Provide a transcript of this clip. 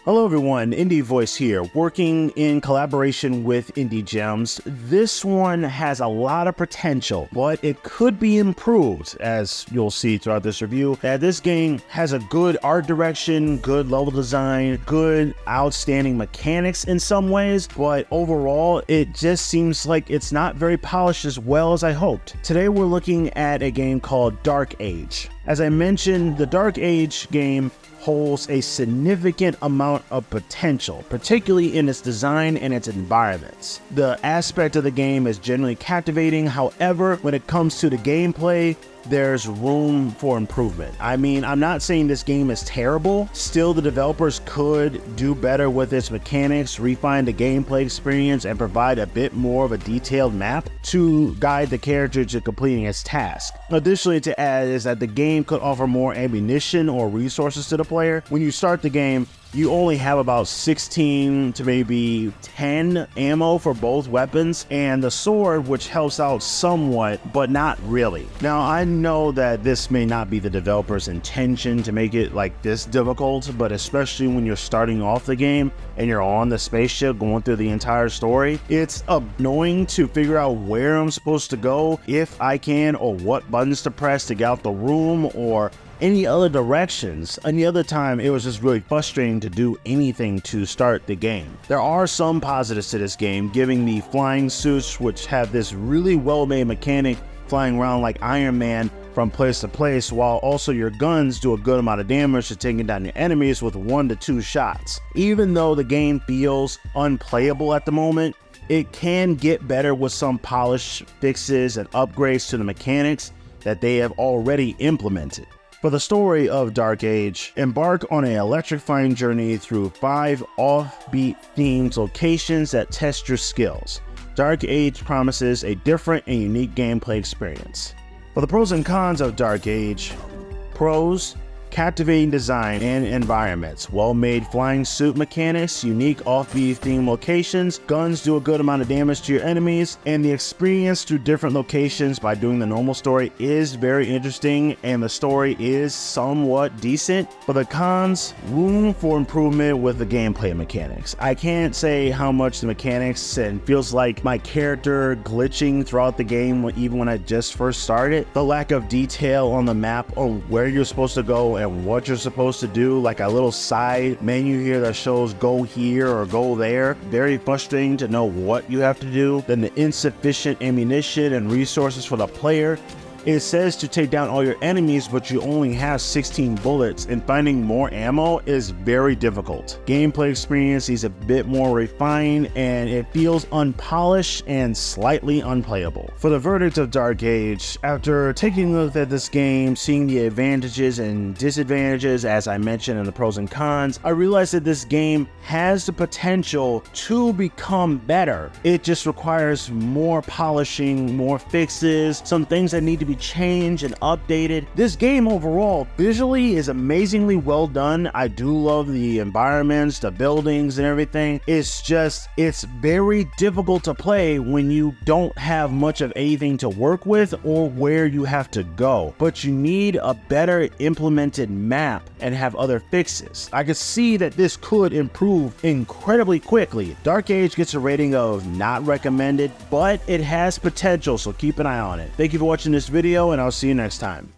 Hello everyone, IndieVoice here, working in collaboration with Indie Gems. This one has a lot of potential, but it could be improved, as you'll see throughout this review. This game has a good art direction, good level design, good outstanding mechanics in some ways, but overall it just seems like it's not very polished as well as I hoped. Today we're looking at a game called Dark Age. As I mentioned, the Dark Age game holds a significant amount of potential, particularly in its design and its environments. The aspect of the game is generally captivating. However, when it comes to the gameplay, there's room for improvement. I mean, I'm not saying this game is terrible. Still, the developers could do better with its mechanics, refine the gameplay experience, and provide a bit more of a detailed map to guide the character to completing its task. Additionally, to add is that the game could offer more ammunition or resources to the player. When you start the game, you only have about 16 to maybe 10 ammo for both weapons and the sword, which helps out somewhat, but not really. Now, I know that this may not be the developer's intention to make it like this difficult, but especially when you're starting off the game and you're on the spaceship going through the entire story, it's annoying to figure out where I'm supposed to go, if I can, or what buttons to press to get out the room, or any other directions. Any other time, it was just really frustrating to do anything to start the game. There are some positives to this game, giving the flying suits, which have this really well-made mechanic, flying around like Iron Man from place to place, while also your guns do a good amount of damage to taking down your enemies with 1 to 2 shots. Even though the game feels unplayable at the moment, it can get better with some polish fixes and upgrades to the mechanics that they have already implemented. For the story of Dark Age, embark on an electrifying journey through 5 offbeat themed locations that test your skills. Dark Age promises a different and unique gameplay experience. For the pros and cons of Dark Age: pros, captivating design and environments, well-made flying suit mechanics, unique offbeat themed locations, guns do a good amount of damage to your enemies, and the experience through different locations by doing the normal story is very interesting, and the story is somewhat decent. For the cons, room for improvement with the gameplay mechanics. I can't say how much the mechanics, and feels like my character glitching throughout the game even when I just first started. The lack of detail on the map on where you're supposed to go and what you're supposed to do, like a little side menu here that shows go here or go there. Very frustrating to know what you have to do. Then the insufficient ammunition and resources for the player. It says to take down all your enemies, but you only have 16 bullets, and finding more ammo is very difficult. Gameplay experience is a bit more refined, and it feels unpolished and slightly unplayable. For the verdict of Dark Age, after taking a look at this game, seeing the advantages and disadvantages as I mentioned in the pros and cons, I realized that this game has the potential to become better. It just requires more polishing, more fixes, some things that need to be changed and updated. This game overall visually is amazingly well done. I do love the environments, the buildings and everything. It's very difficult to play when you don't have much of anything to work with or where you have to go, but you need a better implemented map and have other fixes. I could see that this could improve incredibly quickly. Dark Age gets a rating of not recommended, but it has potential, so keep an eye on it. Thank you for watching this video, and I'll see you next time.